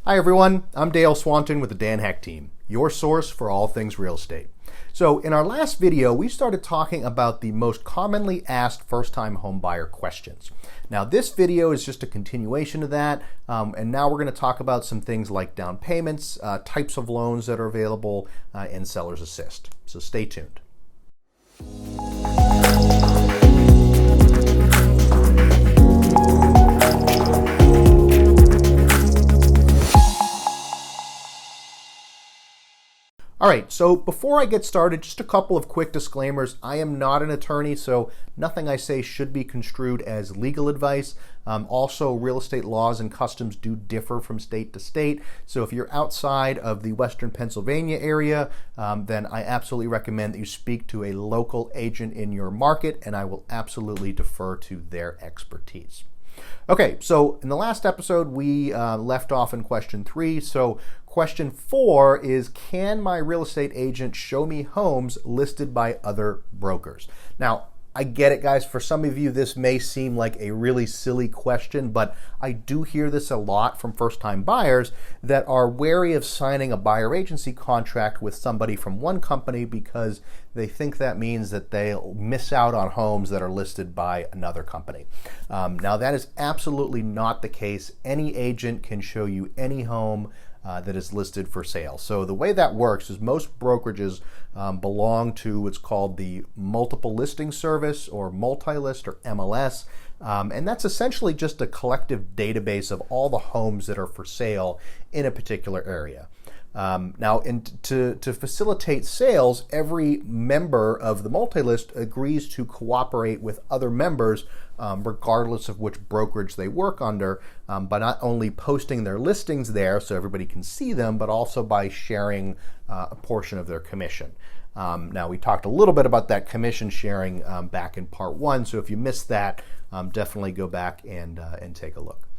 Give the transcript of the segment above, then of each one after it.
Hi everyone, I'm Dale Swanton with the Dan Heck Team, your source for all things real estate. So in our last video, we started talking about the most commonly asked first-time home buyer questions. Now this video is just a continuation of that, and now we're going to talk about some things like down payments, types of loans that are available, and seller's assist. So stay tuned. All right, so before I get started, just a couple of quick disclaimers. I am not an attorney, so nothing I say should be construed as legal advice. Also, real estate laws and customs do differ from state to state. So if you're outside of the Western Pennsylvania area, then I absolutely recommend that you speak to a local agent in your market, and I will absolutely defer to their expertise. Okay, so in the last episode, we left off in question 3. So question 4 is, can my real estate agent show me homes listed by other brokers? Now, I get it, guys. For some of you, this may seem like a really silly question, but I do hear this a lot from first-time buyers that are wary of signing a buyer agency contract with somebody from one company because they think that means that they'll miss out on homes that are listed by another company. Now, that is absolutely not the case. Any agent can show you any home that is listed for sale. So the way that works is most brokerages belong to what's called the Multiple Listing Service, or Multi-List, or MLS, and that's essentially just a collective database of all the homes that are for sale in a particular area. Now, to facilitate sales, every member of the multi-list agrees to cooperate with other members, regardless of which brokerage they work under, by not only posting their listings there so everybody can see them, but also by sharing a portion of their commission. Now, we talked a little bit about that commission sharing back in part 1, so if you missed that, definitely go back and take a look.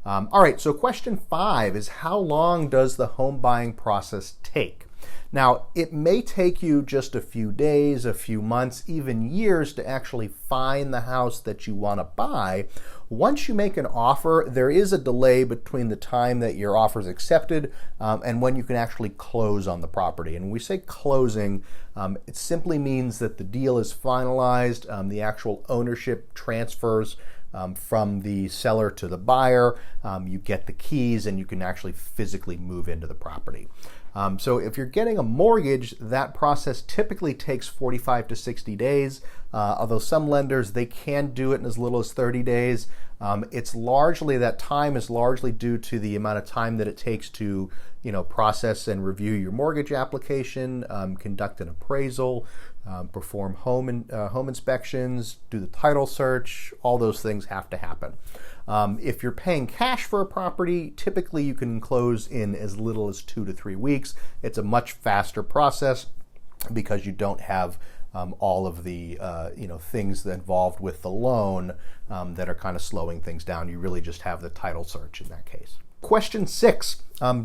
All right, so question 5 is, how long does the home buying process take? Now, it may take you just a few days, a few months, even years to actually find the house that you want to buy. Once you make an offer, there is a delay between the time that your offer is accepted and when you can actually close on the property. And when we say closing, it simply means that the deal is finalized, the actual ownership transfers from the seller to the buyer, you get the keys, and you can actually physically move into the property. So if you're getting a mortgage, that process typically takes 45 to 60 days, although some lenders, they can do it in as little as 30 days. That time is largely due to the amount of time that it takes to, process and review your mortgage application, conduct an appraisal, perform home inspections, do the title search. All those things have to happen. If you're paying cash for a property, typically you can close in as little as 2 to 3 weeks. It's a much faster process because you don't have all of the things involved with the loan that are kind of slowing things down. You really just have the title search in that case. Question 6,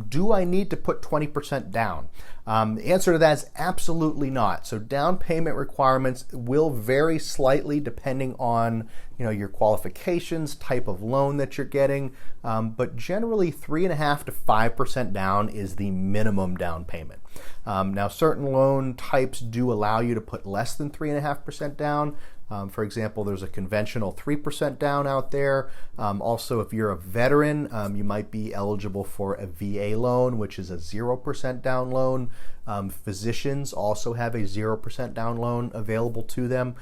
do I need to put 20% down? The answer to that is absolutely not. So down payment requirements will vary slightly depending on your qualifications, type of loan that you're getting, but generally 3.5% to 5% down is the minimum down payment. Now, certain loan types do allow you to put less than 3.5% down. For example, there's a conventional 3% down out there. Also, if you're a veteran, you might be eligible for a VA loan, which is a 0% down loan. Physicians also have a 0% down loan available to them.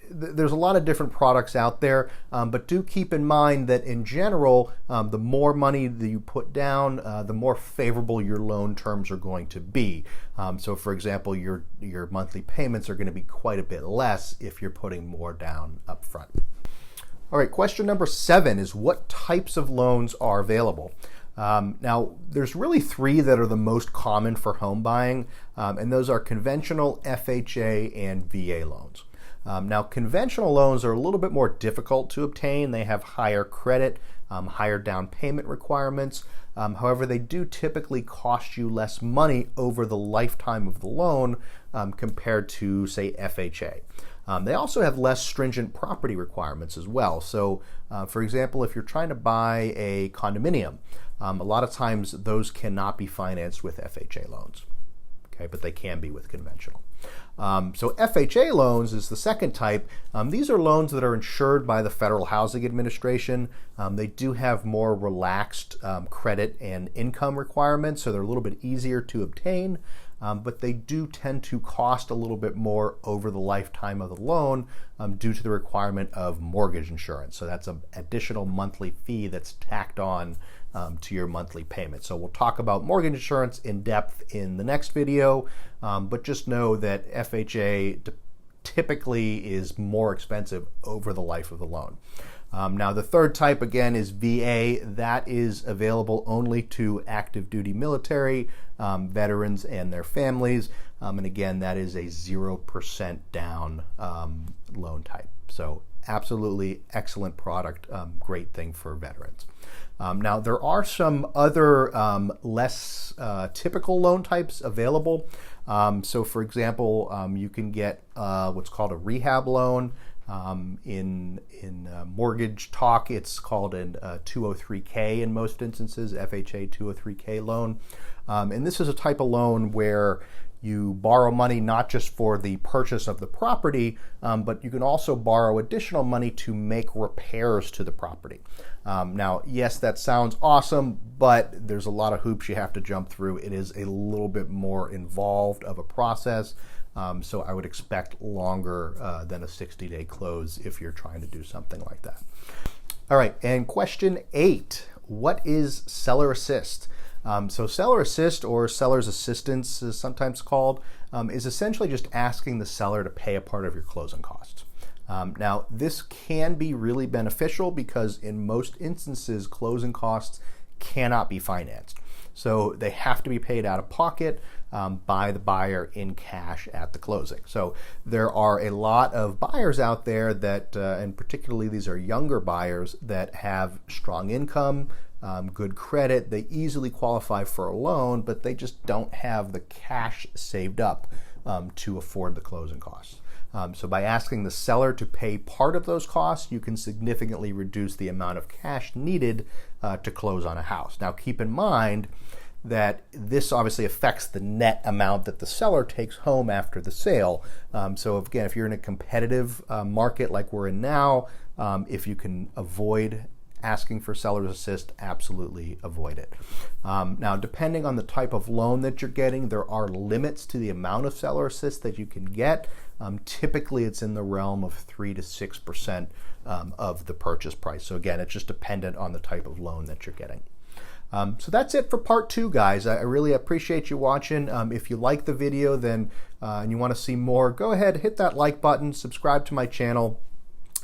There's a lot of different products out there, but do keep in mind that in general, the more money that you put down, the more favorable your loan terms are going to be. So for example, your monthly payments are going to be quite a bit less if you're putting more down up front. All right, question number 7 is, what types of loans are available? Now, there's really 3 that are the most common for home buying, and those are conventional, FHA, and VA loans. Now, conventional loans are a little bit more difficult to obtain. They have higher credit, higher down payment requirements. However, they do typically cost you less money over the lifetime of the loan compared to, say, FHA. They also have less stringent property requirements as well. So, for example, if you're trying to buy a condominium, a lot of times those cannot be financed with FHA loans, okay, but they can be with conventional. So FHA loans is the second type. These are loans that are insured by the Federal Housing Administration. They do have more relaxed credit and income requirements, so they're a little bit easier to obtain, but they do tend to cost a little bit more over the lifetime of the loan due to the requirement of mortgage insurance. So that's an additional monthly fee that's tacked on to your monthly payment. So we'll talk about mortgage insurance in depth in the next video, but just know that FHA typically is more expensive over the life of the loan. Now the third type again is VA. That is available only to active duty military, veterans and their families. And again, that is a 0% down loan type. So absolutely excellent product, great thing for veterans. Now, there are some other less typical loan types available. So, for example, you can get what's called a rehab loan. In mortgage talk, it's called a 203K in most instances, FHA 203K loan. And this is a type of loan where you borrow money not just for the purchase of the property, but you can also borrow additional money to make repairs to the property. Now, yes, that sounds awesome, but there's a lot of hoops you have to jump through. It is a little bit more involved of a process, so I would expect longer than a 60-day close if you're trying to do something like that. All right, and question 8, what is seller assist? So seller assist, or seller's assistance is sometimes called, is essentially just asking the seller to pay a part of your closing costs. Now, this can be really beneficial because in most instances, closing costs cannot be financed. So they have to be paid out of pocket by the buyer in cash at the closing. So there are a lot of buyers out there that, and particularly these are younger buyers that have strong income, good credit, they easily qualify for a loan, but they just don't have the cash saved up to afford the closing costs. So by asking the seller to pay part of those costs, you can significantly reduce the amount of cash needed to close on a house. Now keep in mind that this obviously affects the net amount that the seller takes home after the sale. So again, if you're in a competitive market like we're in now, if you can avoid asking for seller's assist, absolutely avoid it. Now, depending on the type of loan that you're getting, there are limits to the amount of seller assist that you can get. Typically, it's in the realm of 3 to 6% of the purchase price. So again, it's just dependent on the type of loan that you're getting. So that's it for part 2, guys. I really appreciate you watching. If you like the video then and you want to see more, go ahead, hit that like button, subscribe to my channel,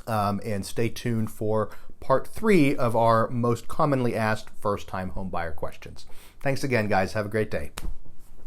and stay tuned for part 3 of our most commonly asked first-time homebuyer questions. Thanks again, guys. Have a great day.